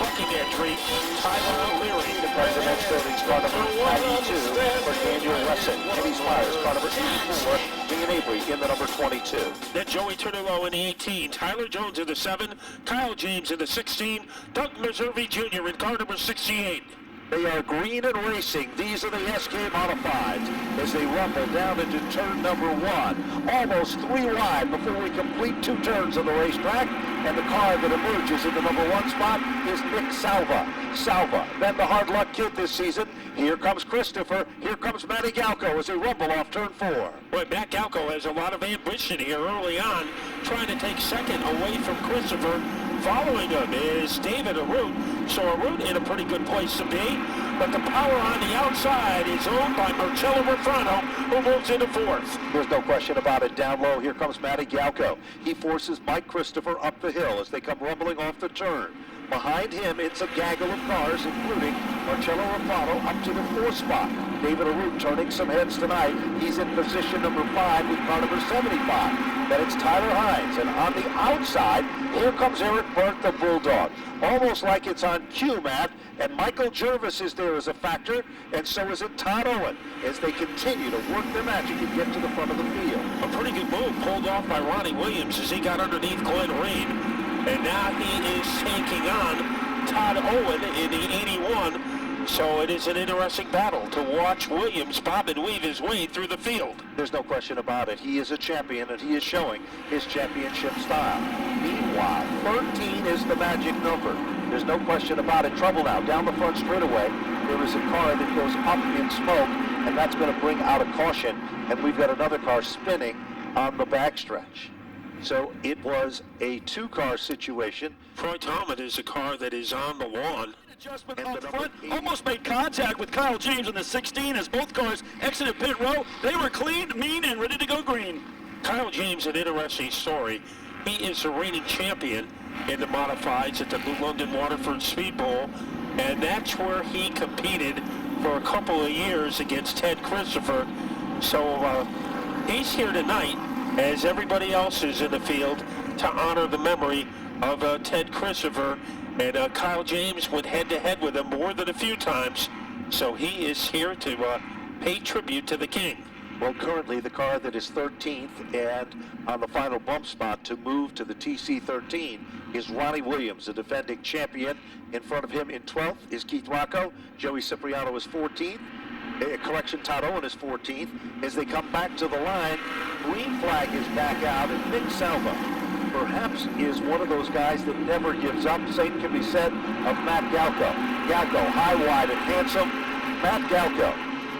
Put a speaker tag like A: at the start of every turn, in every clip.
A: plucking entry, Tyler O'Leary.
B: Departs the next building, car number 92 for Daniel Wesson. Kenny Spires, car number 84, Ian Avery in the number 22.
A: Then Joey Turnillo in the 18, Tyler Jones in the 7, Kyle James in the 16, Doug Meserve Jr. in car number 68.
B: They are green and racing. These are the SK Modifieds as they rumble down into turn number 1. Almost 3 wide before we complete 2 turns of the racetrack. And the car that emerges in the number 1 spot is Nick Salva. Then the hard luck kid this season. Here comes Christopher. Here comes Matty Galco as they rumble off turn 4.
A: Boy, Matt Galco has a lot of ambition here early on, trying to take second away from Christopher. Following him is David Arute. So Arute in a pretty good place to be. But the power on the outside is owned by Marcello Refrano, who moves into 4th.
B: There's no question about it. Down low, here comes Matty Galco. He forces Mike Christopher up the hill as they come rumbling off the turn. Behind him, it's a gaggle of cars, including Marcello Refrano up to the 4th spot. David Arute turning some heads tonight. He's in position number 5 with car number 75. Then it's Tyler Hines, and on the outside, here comes Eric Burt, the Bulldog. Almost like it's on cue, Matt, and Michael Jervis is there as a factor, and so is it Todd Owen, as they continue to work their magic and get to the front of the field.
A: A pretty good move pulled off by Ronnie Williams as he got underneath Glenn Rain, and now he is taking on Todd Owen in the 81. So it is an interesting battle to watch Williams bob and weave his way through the field.
B: There's no question about it. He is a champion, and he is showing his championship style. Meanwhile, 13 is the magic number. There's no question about it. Trouble now. Down the front straightaway, there is a car that goes up in smoke, and that's going to bring out a caution. And we've got another car spinning on the backstretch. So it was a 2-car situation.
A: Troy Talmadge is a car that is on the lawn.
C: Adjustment up front, almost made contact with Kyle James in the 16 as both cars exited pit row. They were clean, mean, and ready to go green.
A: Kyle James, an interesting story. He is the reigning champion in the modifieds at the New London Waterford Speed Bowl, and that's where he competed for a couple of years against Ted Christopher. So he's here tonight, as everybody else is in the field, to honor the memory of Ted Christopher. And Kyle James went head-to-head with him more than a few times, so he is here to pay tribute to the king.
B: Well, currently the car that is 13th and on the final bump spot to move to the TC13 is Ronnie Williams, the defending champion. In front of him in 12th is Keith Rocco. Joey Cipriano is 14th. Todd Owen is 14th. As they come back to the line, green flag is back out, and Nick Salva perhaps is one of those guys that never gives up. Same can be said of Matt Galco. Galco, high, wide, and handsome. Matt Galco,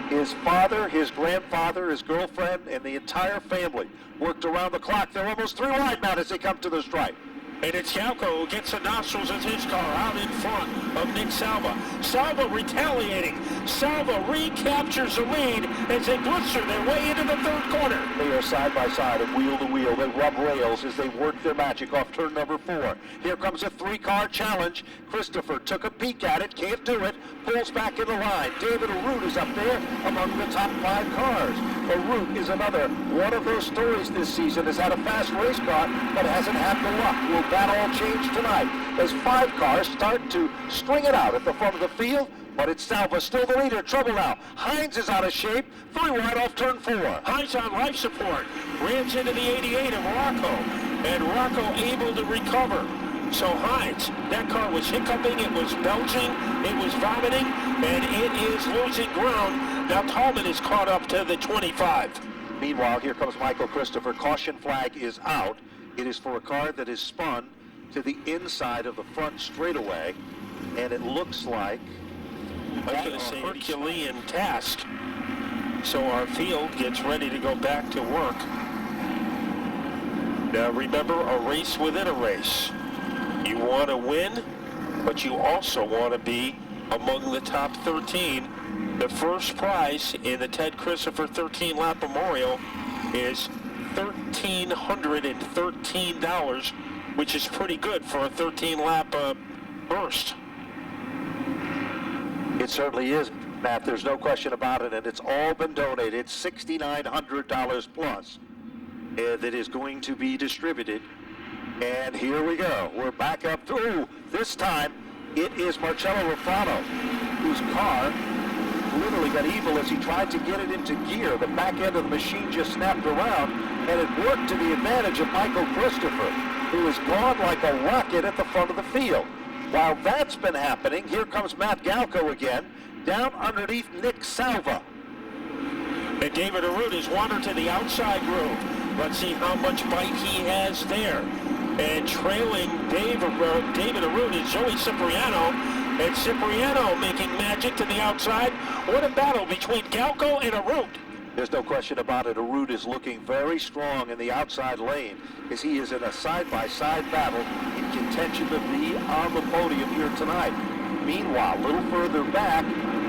B: his father, his grandfather, his girlfriend, and the entire family worked around the clock. They're almost 3 wide now as they come to the stripe.
A: And it's Galco who gets the nostrils of his car out in front of Nick Salva. Salva retaliating. Salva recaptures the lead as they blister their way into the 3rd corner.
B: They are side by side and wheel to wheel. They rub rails as they work their magic off turn number 4. Here comes a 3-car challenge. Christopher took a peek at it, can't do it, pulls back in the line. David Arute is up there among the top 5 cars. Arute is another one of those stories this season. Has had a fast race car, but hasn't had the luck. Will that all change tonight as 5 cars start to string it out at the front of the field? But it's Salva still the leader. Trouble now. Hines is out of shape. 3 wide off turn 4.
A: Hines on life support. Rams into the 88 of Rocco. And Rocco able to recover. So Hines, that car was hiccuping, it was belching, it was vomiting, and it is losing ground. Now Tallman is caught up to the 25.
B: Meanwhile, here comes Michael Christopher. Caution flag is out. It is for a car that is spun to the inside of the front straightaway, and it looks like
A: I was going to say Herculean task. So our field gets ready to go back to work. Now remember, a race within a race. You want to win, but you also want to be among the top 13. The first prize in the Ted Christopher 13-lap Memorial is $1,313, which is pretty good for a 13-lap burst.
B: It certainly is, Matt. There's no question about it, and it's all been donated. It's $6,900 plus that is going to be distributed. And here we go. We're back up through. This time, It is Marcello Rufano, whose car literally got evil as he tried to get it into gear. The back end of the machine just snapped around, and it worked to the advantage of Michael Christopher, who is gone like a rocket at the front of the field. While that's been happening, here comes Matt Galco again, down underneath Nick Salva.
A: And David Arute has wandered to the outside groove. Let's see how much bite he has there. And trailing David Arute is Joey Cipriano. And Cipriano making magic to the outside. What a battle between Galco and Arute.
B: There's no question about it. Arute is looking very strong in the outside lane as he is in a side-by-side battle in contention to be on the podium here tonight. Meanwhile, a little further back,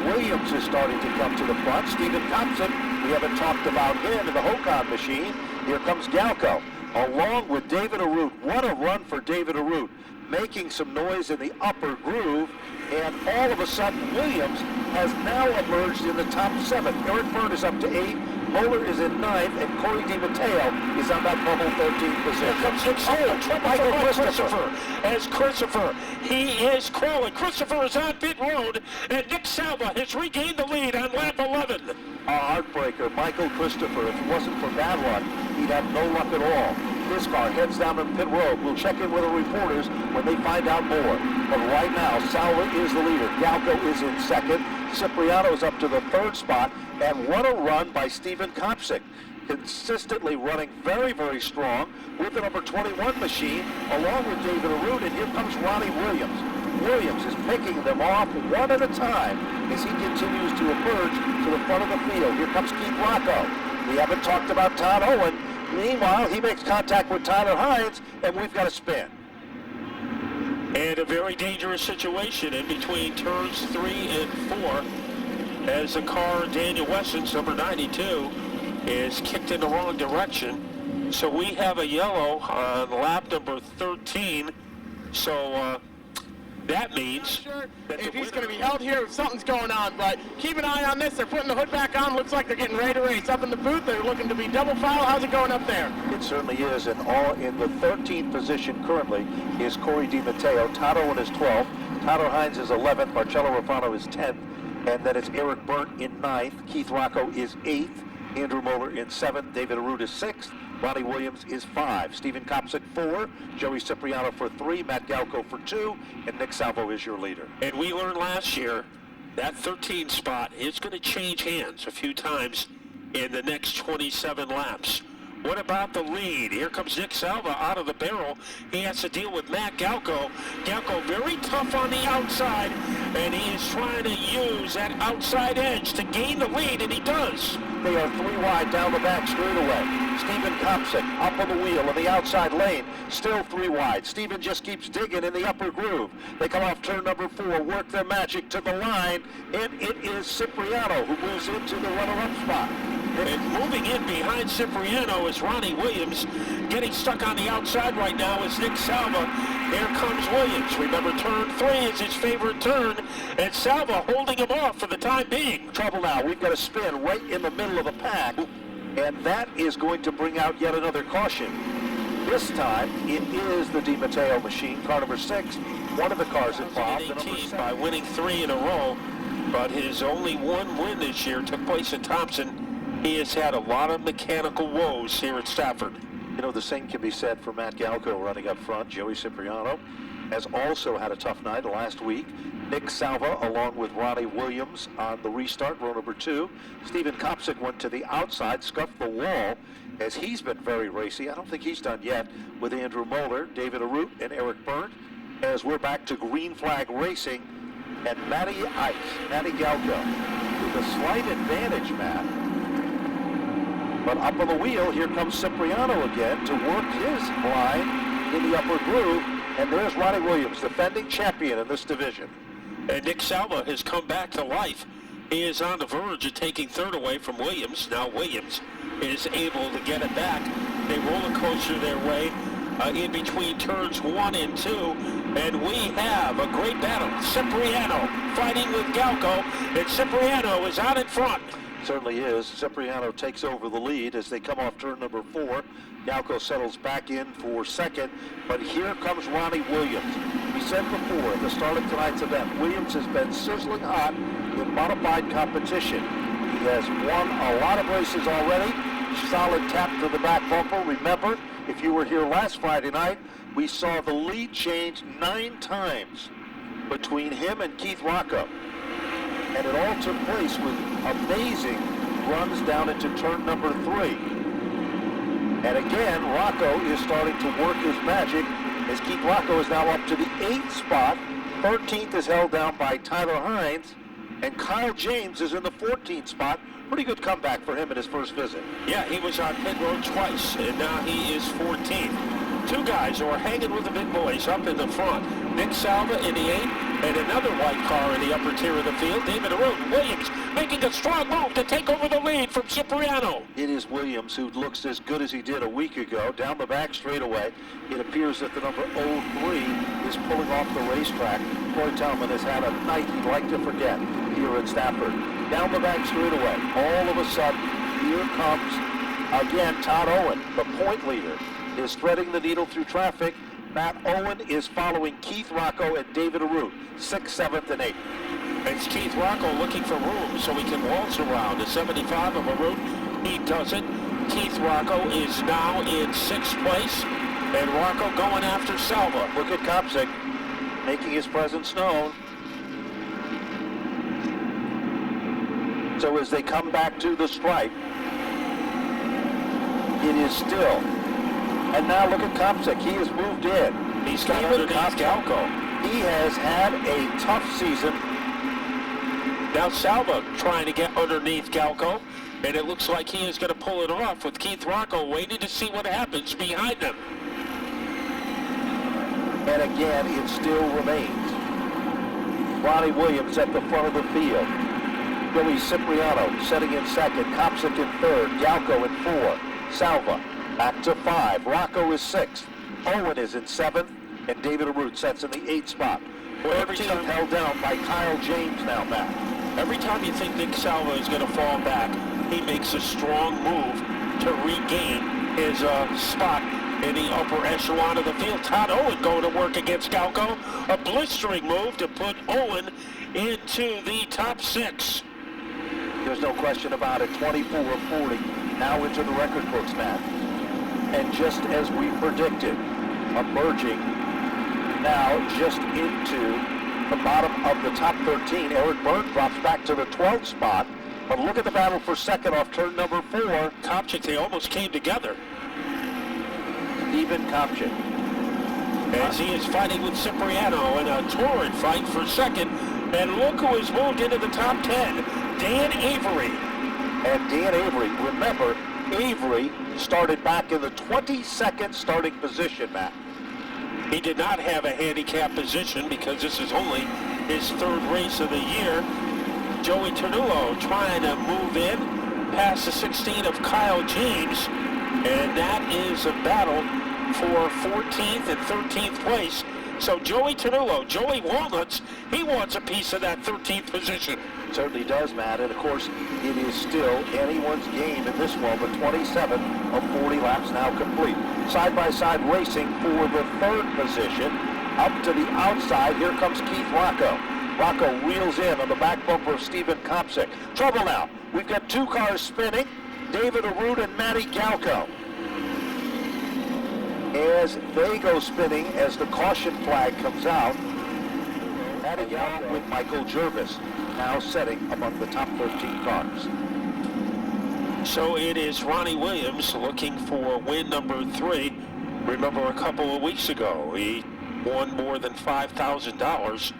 B: Williams is starting to come to the front. Stephen Thompson, we haven't talked about him in the Hocon machine. Here comes Galco, along with David Arute. What a run for David Arute, making some noise in the upper groove, and all of a sudden Williams has now emerged in the top 7. Eric Byrne is up to 8, Moeller is in 9th, and Corey DiMatteo is on that bubble 13th position.
A: Here comes
B: Michael
A: Christopher. As Christopher, he is crawling. Christopher is on pit road, and Nick Salva has regained the lead on lap 11.
B: A heartbreaker, Michael Christopher. If it wasn't for bad luck, he'd have no luck at all. His car heads down on pit road. We'll check in with the reporters when they find out more. But right now, Salva is the leader. Galco is in second. Cipriano is up to the 3rd spot. And what a run by Stephen Kopsick. Consistently running very, very strong with the number 21 machine, along with David Arute. And here comes Ronnie Williams. Williams is picking them off one at a time as he continues to emerge to the front of the field. Here comes Keith Rocco. We haven't talked about Todd Owen. Meanwhile, he makes contact with Tyler Hines, and we've got a spin.
A: And a very dangerous situation in between turns 3 and 4 as the car, Daniel Wessons, number 92, is kicked in the wrong direction. So we have a yellow on lap number 13. So that means that
D: if he's going to be held here, something's going on. But keep an eye on this. They're putting the hood back on. Looks like they're getting ready to race. Up in the booth, they're looking to be double foul. How's it going up there?
B: It certainly is. And all in the 13th position currently is Corey DiMatteo. Todd Owen is 12th. Tyler Hines is 11th. Marcello Rufano is 10th. And then it's Eric Byrne in 9th. Keith Rocco is 8th. Andrew Moeller in 7th. David Arute is 6th. Ronnie Williams is 5. Stephen Kopsick 4. Joey Cipriano for 3. Matt Galco for 2. And Nick Salvo is your leader.
A: And we learned last year that 13 spot is going to change hands a few times in the next 27 laps. What about the lead? Here comes Nick Salva out of the barrel. He has to deal with Matt Galco. Galco very tough on the outside, and he is trying to use that outside edge to gain the lead, and he does.
B: They are 3 wide down the back straightaway. Stephen Kopsick up on the wheel in the outside lane, still 3 wide. Stephen just keeps digging in the upper groove. They come off turn number 4, work their magic to the line, and it is Cipriano who moves into the runner-up spot.
A: And moving in behind Cipriano is Ronnie Williams. Getting stuck on the outside right now is Nick Salva. Here comes Williams. Remember, turn 3 is his favorite turn, and Salva holding him off for the time being.
B: Trouble now. We've got a spin right in the middle of the pack, and that is going to bring out yet another caution. This time, it is the DiMatteo machine, car number 6, one of the cars involved. The number 7.
A: By winning 3 in a row, but his only one win this year took place in Thompson. He has had a lot of mechanical woes here at Stafford.
B: You know, the same can be said for Matt Galco running up front. Joey Cipriano has also had a tough night last week. Nick Salva, along with Ronnie Williams on the restart, row number 2. Stephen Kopsick went to the outside, scuffed the wall, as he's been very racy. I don't think he's done yet with Andrew Moeller, David Arute, and Eric Byrne. As we're back to green flag racing, and Matty Galco with a slight advantage, Matt. But up on the wheel, here comes Cipriano again to work his line in the upper groove. And there's Ronnie Williams, defending champion in this division.
A: And Nick Salva has come back to life. He is on the verge of taking 3rd away from Williams. Now Williams is able to get it back. They roller coaster their way in between turns 1 and 2. And we have a great battle. Cipriano fighting with Galco, and Cipriano is out in front.
B: Certainly is. Cipriano takes over the lead as they come off turn number 4. Galco settles back in for 2nd, but here comes Ronnie Williams. We said before at the start of tonight's event, Williams has been sizzling hot in modified competition. He has won a lot of races already. Solid tap to the back bumper. Remember, if you were here last Friday night, we saw the lead change 9 times between him and Keith Rocco. And it all took place with amazing runs down into turn number 3. And again, Rocco is starting to work his magic as Keith Rocco is now up to the 8th spot. 13th is held down by Tyler Hines, and Kyle James is in the 14th spot. Pretty good comeback for him at his first visit.
A: Yeah, he was on pit road twice, and now he is 14th. 2 guys who are hanging with the big boys up in the front. Nick Salva in the 8th, and another white car in the upper tier of the field. David Arute. Williams making a strong move to take over the lead from Cipriano.
B: It is Williams, who looks as good as he did a week ago. Down the back straightaway, it appears that the number 03 is pulling off the racetrack. Troy Tillman has had a night he'd like to forget here at Stafford. Down the back straightaway, all of a sudden, here comes, again, Todd Owen, the point leader, is threading the needle through traffic. Matt Owen is following Keith Rocco and David Arute, 6th, 7th, and 8th.
A: It's Keith Rocco looking for room so he can waltz around. The 75 of Arute, he doesn't. Keith Rocco is now in 6th place, and Rocco going after Salva.
B: Look at Kopsik making his presence known. So as they come back to the stripe, it is still. And now look at Kopsik. He has moved in.
A: He's got underneath Galco.
B: He has had a tough season.
A: Now Salva trying to get underneath Galco, and it looks like he is going to pull it off with Keith Rocco waiting to see what happens behind him.
B: And again, it still remains Ronnie Williams at the front of the field. Billy Cipriano setting in 2nd, Kopsik in 3rd, Galco in 4, Salva back to 5, Rocco is 6th, Owen is in 7th, and David Arute sets in the 8th spot.
A: Well, every time
B: held down by Kyle James now, Matt.
A: Every time you think Nick Salva is going to fall back, he makes a strong move to regain his spot in the upper echelon of the field. Todd Owen going to work against Galco. A blistering move to put Owen into the top 6.
B: There's no question about it. 24-40 now into the record books, Matt. And just as we predicted, emerging now just into the bottom of the top 13. Eric Byrne drops back to the 12th spot. But look at the battle for 2nd off turn number 4.
A: Kopsik, they almost came together.
B: Steven Kopsik.
A: As he is fighting with Cipriano in a torrid fight for 2nd. And look who has moved into the top 10. Dan Avery.
B: And Dan Avery, remember, Avery started back in the 22nd starting position, Matt.
A: He did not have a handicap position because this is only his 3rd race of the year. Joey Ternullo trying to move in past the 16 of Kyle James. And that is a battle for 14th and 13th place. So Joey Ternullo, Joey Walnuts, he wants a piece of that 13th position.
B: Certainly does, Matt. And of course, it is still anyone's game in this one, but 27 of 40 laps now complete. Side-by-side racing for the 3rd position. Up to the outside, here comes Keith Rocco. Rocco reels in on the back bumper of Steven Kopsik. Trouble now. We've got 2 cars spinning. David Arute and Matty Galco. As they go spinning, as the caution flag comes out, Matty Galco with Michael Jervis now setting among the top 13 cars.
A: So it is Ronnie Williams looking for win number 3. Remember a couple of weeks ago, he won more than $5,000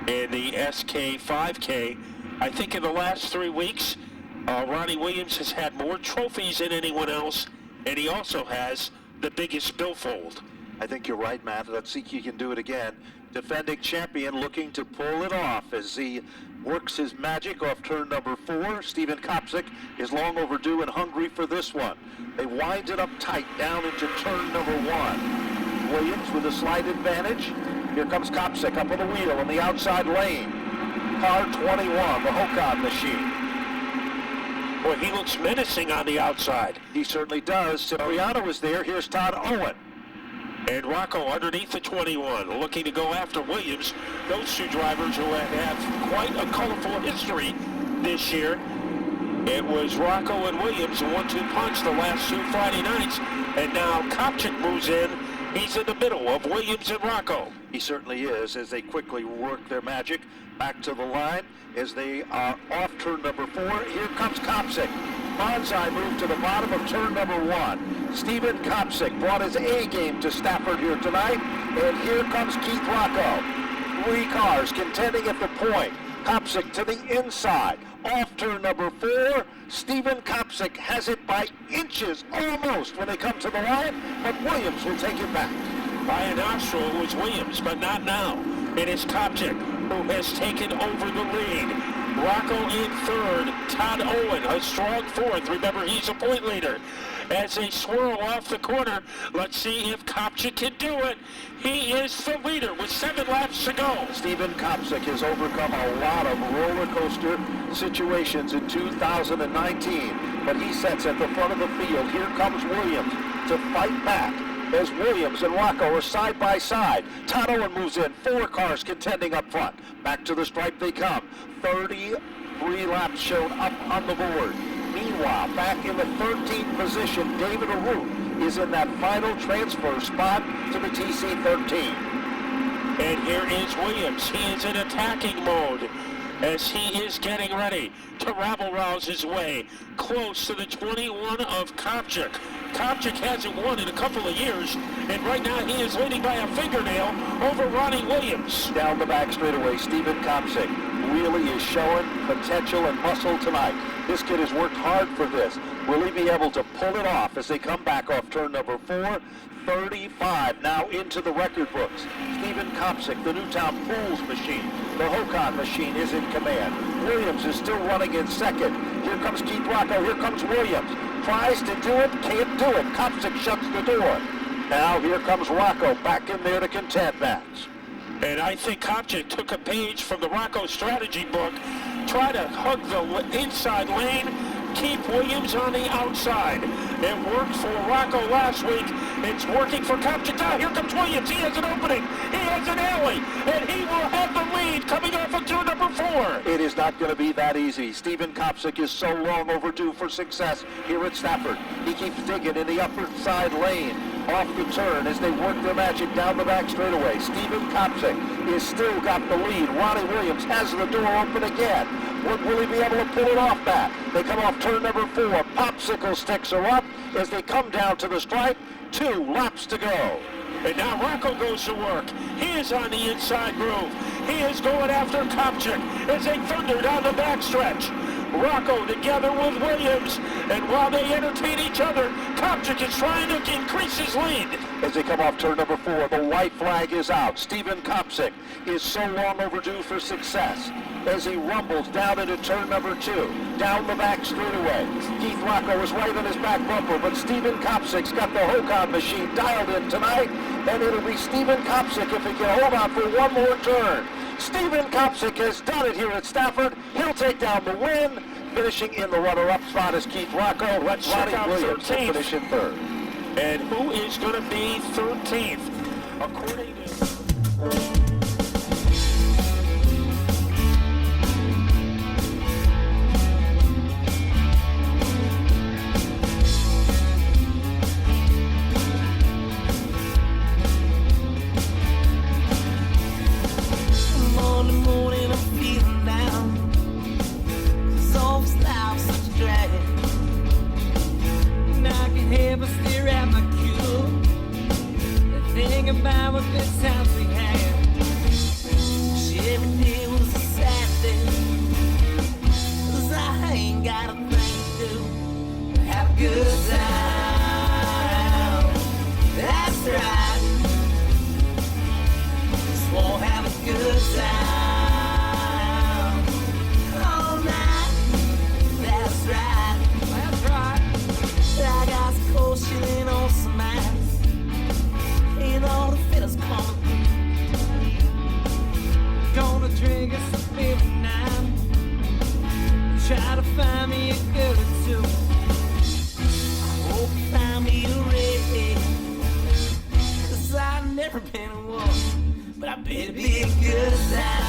A: in the SK 5K. I think in the last 3 weeks, Ronnie Williams has had more trophies than anyone else, and he also has the biggest billfold.
B: I think you're right, Matt. Let's see if he can do it again. Defending champion looking to pull it off as he works his magic off turn number 4. Steven Kopsik is long overdue and hungry for this one. They wind it up tight down into turn number 1. Williams with a slight advantage. Here comes Kopsik up on the wheel on the outside lane. Car 21, the Hokan machine.
A: Boy, he looks menacing on the outside.
B: He certainly does. Cipriano is there. Here's Todd Owen.
A: And Rocco underneath the 21, looking to go after Williams. Those two drivers who have quite a colorful history this year. It was Rocco and Williams, a 1-2 punch the last two Friday nights. And now Kopchik moves in. He's in the middle of Williams and Rocco.
B: He certainly is, as they quickly work their magic back to the line as they are off turn number 4. Here comes Kopchik. Bonsai moved to the bottom of turn number 1. Stephen Kopchik brought his A game to Stafford here tonight. And here comes Keith Rocco. 3 cars contending at the point. Kopchik to the inside. Off turn number 4. Stephen Kopchik has it by inches almost when they come to the line, but Williams will take it back.
A: By a nostril it was Williams, but not now. It is Kopchik who has taken over the lead. Rocco in third, Todd Owen a strong fourth. Remember, he's a point leader. As they swirl off the corner, let's see if Kopchik can do it. He is the leader with 7 laps to go.
B: Stephen Kopchik has overcome a lot of roller coaster situations in 2019, but he sets at the front of the field. Here comes Williams to fight back as Williams and Rocco are side by side. Todd Owen moves in, 4 cars contending up front. Back to the stripe they come. 33 laps shown up on the board. Meanwhile, back in the 13th position, David Arute is in that final transfer spot to the TC13.
A: And here is Williams. He is in attacking mode as he is getting ready to rabble-rouse his way close to the 21 of Kopchik. Kopchik hasn't won in a couple of years, and right now he is leading by a fingernail over Ronnie Williams.
B: Down the back straightaway, Stephen Kopchik really is showing potential and muscle tonight. This kid has worked hard for this. Will he be able to pull it off as they come back off turn number 4? 35 now into the record books. Stephen Kopchik, the Newtown Pools machine. The Hokon machine is in command. Williams is still running in second. Here comes Keith Rocco. Here comes Williams. Tries to do it, can't do it. Kopchik shuts the door. Now here comes Rocco back in there to contend that.
A: And I think Kopchik took a page from the Rocco strategy book. Try to hug the inside lane, keep Williams on the outside. It worked for Rocco last week. It's working for Kopchik. Now here comes Williams. He has an opening. He has an alley. And he will have the lead coming off of turn number 4.
B: It is not going to be that easy. Stephen Kopchik is so long overdue for success here at Stafford. He keeps digging in the upper side lane off the turn as they work their magic down the back straightaway. Stephen Kopchik is still got the lead. Ronnie Williams has the door open again. Will he be able to pull it off back? They come off turn number 4. Popsicle sticks are up as they come down to the stripe. 2 laps to go.
A: And now Rocco goes to work. He is on the inside groove. He is going after Kopchik as they thunder down the backstretch. Rocco together with Williams, and while they entertain each other, Kopchik is trying to increase his lead.
B: As they come off turn number 4, the white flag is out. Stephen Kopchik is so long overdue for success as he rumbles down into turn number 2, down the back straightaway. Keith Rocco is right on his back bumper, but Stephen Kopchik's got the Hokon machine dialed in tonight, and it'll be Stephen Kopchik if he can hold on for one more turn. Stephen Kopchik has done it here at Stafford. He'll take down the win. Finishing in the runner-up spot is Keith Rocco.
A: Let's check
B: Ronnie
A: out
B: Williams
A: 13th.
B: will finish in third.
A: And who is going to be 13th? According to...
E: About what good times we had. I better be a good time.